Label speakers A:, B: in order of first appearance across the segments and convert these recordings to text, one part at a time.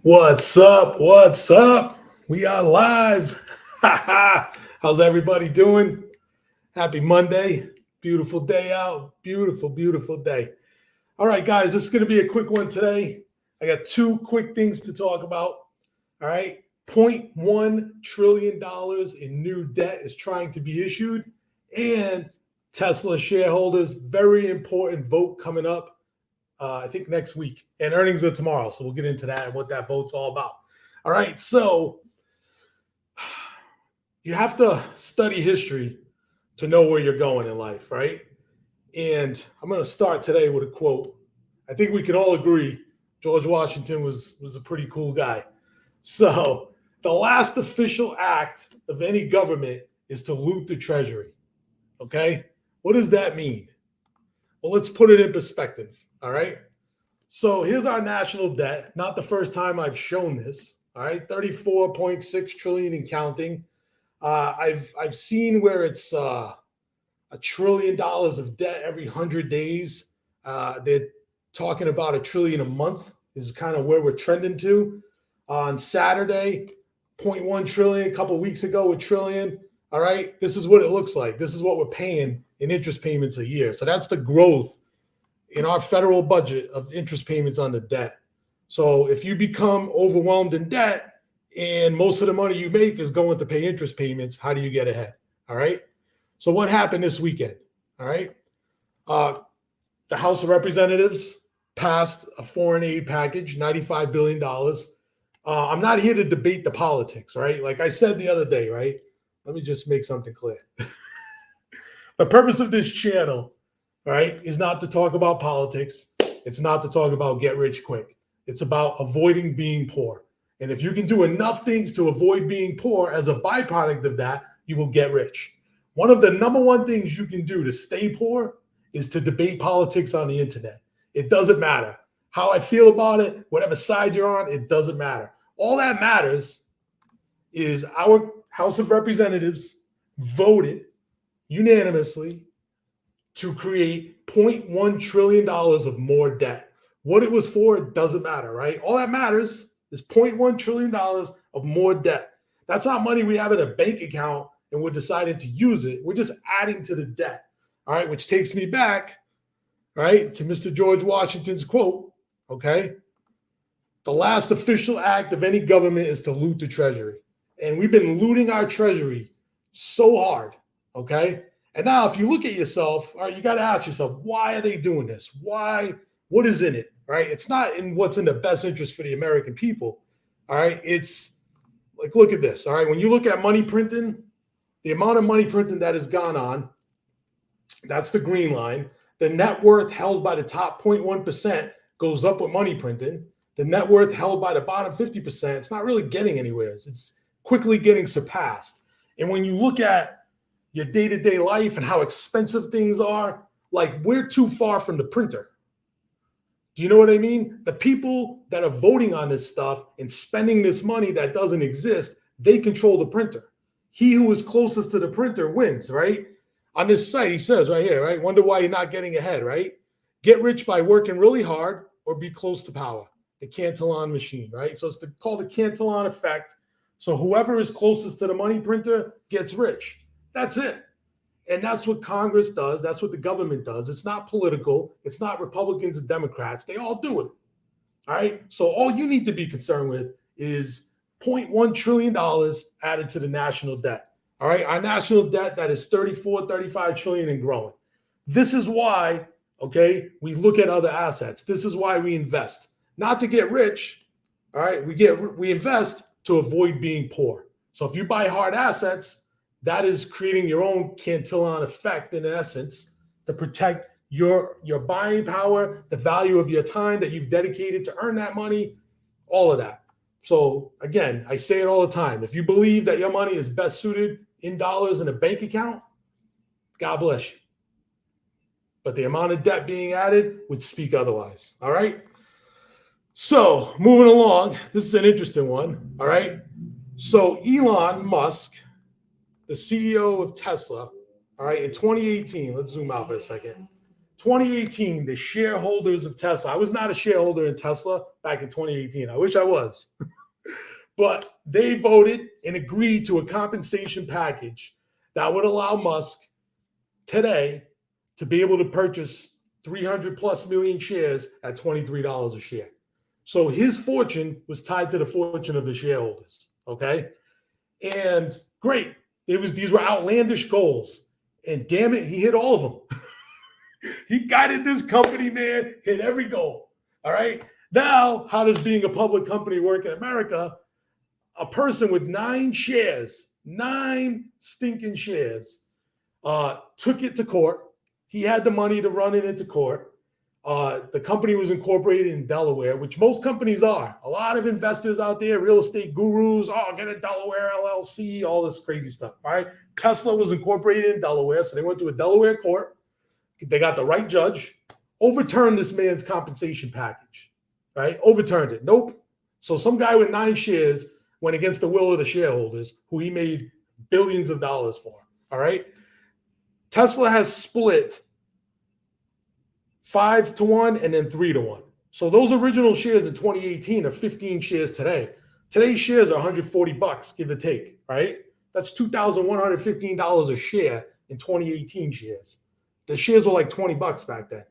A: What's up? What's up? We are live. How's everybody doing? Happy Monday. Beautiful day out. Beautiful, beautiful day. All right, guys, this is going to be a quick one today. I got two quick things to talk about. All right. $0.1 trillion in new debt is trying to be issued. And Tesla shareholders, very important vote coming up I think next week, and earnings are tomorrow. So we'll get into that and what that vote's all about. All right. So you have to study history to know where you're going in life, right? And I'm going to start today with a quote. I think we can all agree George Washington was a pretty cool guy. So the last official act of any government is to loot the treasury. Okay. What does that mean? Well, let's put it in perspective. All right. So here's our national debt. Not the first time I've shown this. All right, 34.6 trillion and counting. I've seen where it's $1 trillion of debt every 100 days. They're talking about $1 trillion a month is kind of where we're trending to. On Saturday, zero point 0.1 trillion. A couple of weeks ago, $1 trillion. All right, this is what it looks like. This is what we're paying in interest payments a year. So that's the growth in our federal budget of interest payments on the debt. So if you become overwhelmed in debt and most of the money you make is going to pay interest payments, how do you get ahead? All right. So what happened this weekend? All right. The House of Representatives passed a foreign aid package, $95 billion. I'm not here to debate the politics, right? Like I said the other day, right? Let me just make something clear. The purpose of this channel, right, is not to talk about politics. It's not to talk about get rich quick. It's about avoiding being poor. And if you can do enough things to avoid being poor as a byproduct of that, you will get rich. One of the number one things you can do to stay poor is to debate politics on the internet. It doesn't matter how I feel about it, whatever side you're on, it doesn't matter. All that matters is our House of Representatives voted unanimously to create $0.1 trillion of more debt. What it was for, it doesn't matter, right? All that matters is $0.1 trillion of more debt. That's not money we have in a bank account and we're deciding to use it. We're just adding to the debt, all right? Which takes me back, right, to Mr. George Washington's quote, okay? The last official act of any government is to loot the treasury. And we've been looting our treasury so hard, okay? And now if you look at yourself, all right, you got to ask yourself, why are they doing this? Why? What is in it, right? It's not in what's in the best interest for the American people, all right? It's like, look at this, all right? When you look at money printing, the amount of money printing that has gone on, that's the green line. The net worth held by the top 0.1% goes up with money printing. The net worth held by the bottom 50%, it's not really getting anywhere. It's quickly getting surpassed. And when you look at your day-to-day life and how expensive things are, like we're too far from the printer. Do you know what I mean? The people that are voting on this stuff and spending this money that doesn't exist, they control the printer. He who is closest to the printer wins, right? On this site, he says right here, right? Wonder why you're not getting ahead, right? Get rich by working really hard or be close to power. The Cantillon machine, right? So it's called the Cantillon effect. So whoever is closest to the money printer gets rich. That's it. And that's what Congress does. That's what the government does. It's not political. It's not Republicans and Democrats. They all do it. All right. So all you need to be concerned with is $0.1 trillion added to the national debt. All right. Our national debt that is 35 trillion and growing. This is why, okay, we look at other assets. This is why we invest. Not to get rich. All right. We invest to avoid being poor. So if you buy hard assets, that is creating your own Cantillon effect in essence to protect your buying power, the value of your time that you've dedicated to earn that money, all of that. So again, I say it all the time. If you believe that your money is best suited in dollars in a bank account, God bless you. But the amount of debt being added would speak otherwise. All right. So moving along, this is an interesting one. All right. So Elon Musk, the CEO of Tesla, all right, in 2018, let's zoom out for a second. 2018, the shareholders of Tesla. I was not a shareholder in Tesla back in 2018. I wish I was. But they voted and agreed to a compensation package that would allow Musk today to be able to purchase 300 plus million shares at $23 a share. So his fortune was tied to the fortune of the shareholders. Okay. And great. These were outlandish goals. And damn it, he hit all of them. He guided this company, man, hit every goal. All right. Now, how does being a public company work in America? A person with 9 stinking shares, took it to court. He had the money to run it into court. The company was incorporated in Delaware, which most companies are. A lot of investors out there, real estate gurus, get a Delaware LLC, all this crazy stuff. All right. Tesla was incorporated in Delaware, so they went to a Delaware court. They got the right judge, overturned this man's compensation package, right? Overturned it. Nope. So some guy with 9 shares went against the will of the shareholders, who he made billions of dollars for. All right. Tesla has split 5-1 and then 3-1. So those original shares in 2018 are 15 shares today. Today's shares are $140, give or take, right? That's $2,115 a share in 2018 shares. The shares were like $20 back then.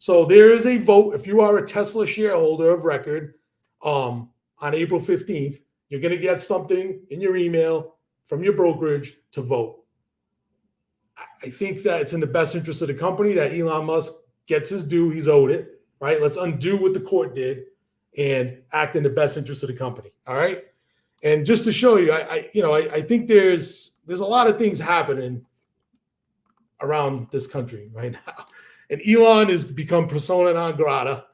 A: So there is a vote. If you are a Tesla shareholder of record, on April 15th, you're going to get something in your email from your brokerage to vote. I think that it's in the best interest of the company that Elon Musk gets his due. He's owed it, right? Let's undo what the court did and act in the best interest of the company. All right. And just to show you, I think there's a lot of things happening around this country right now. And Elon has become persona non grata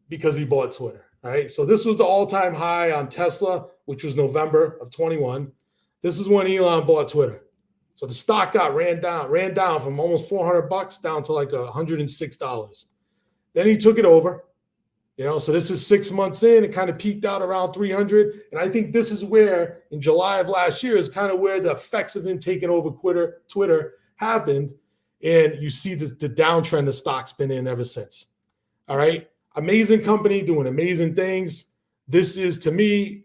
A: because he bought Twitter. All right. So this was the all-time high on Tesla, which was November of 21. This is when Elon bought Twitter. So the stock ran down from almost $400 down to like $106. Then he took it over. So this is 6 months in. It kind of peaked out around 300. And I think this is where, in July of last year, is kind of where the effects of him taking over Twitter happened. And you see the downtrend the stock's been in ever since. All right. Amazing company doing amazing things. This is, to me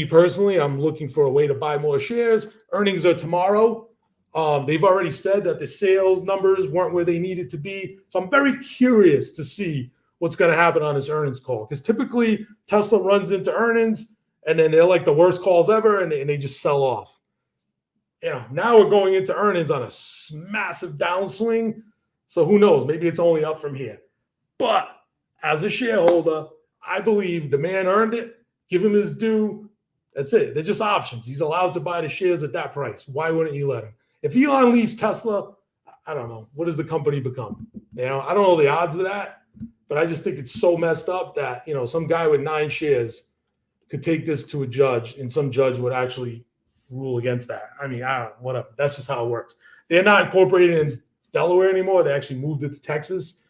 A: personally, I'm looking for a way to buy more shares. Earnings are tomorrow. They've already said that the sales numbers weren't where they needed to be. So I'm very curious to see what's going to happen on this earnings call. Because typically Tesla runs into earnings and then they're like the worst calls ever and they just sell off. Now we're going into earnings on a massive downswing. So who knows? Maybe it's only up from here. But as a shareholder, I believe the man earned it. Give him his due. That's it. They're just options. He's allowed to buy the shares at that price. Why wouldn't you let him? If Elon leaves Tesla, I don't know. What does the company become? I don't know the odds of that, but I just think it's so messed up that, some guy with 9 shares could take this to a judge and some judge would actually rule against that. I don't know, whatever. That's just how it works. They're not incorporated in Delaware anymore. They actually moved it to Texas.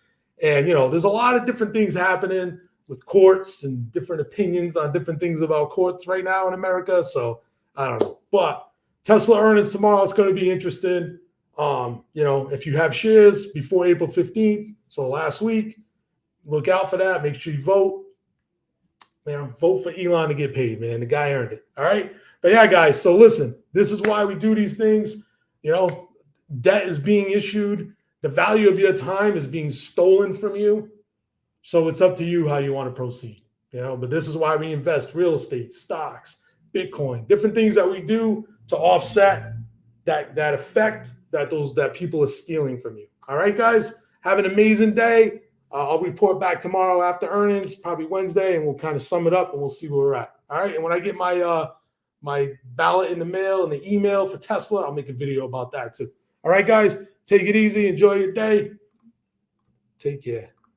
A: And, there's a lot of different things happening with courts and different opinions on different things about courts right now in America. So I don't know. But Tesla earnings tomorrow, it's going to be interesting. If you have shares before April 15th, so last week, look out for that. Make sure you vote. Vote for Elon to get paid, man. The guy earned it. All right. But yeah, guys. So listen, this is why we do these things. Debt is being issued. The value of your time is being stolen from you. So it's up to you how you want to proceed, but this is why we invest real estate, stocks, Bitcoin, different things that we do to offset that effect that people are stealing from you. All right, guys, have an amazing day. I'll report back tomorrow after earnings, probably Wednesday, and we'll kind of sum it up and we'll see where we're at. All right. And when I get my ballot in the mail and the email for Tesla, I'll make a video about that too. All right, guys, take it easy. Enjoy your day. Take care.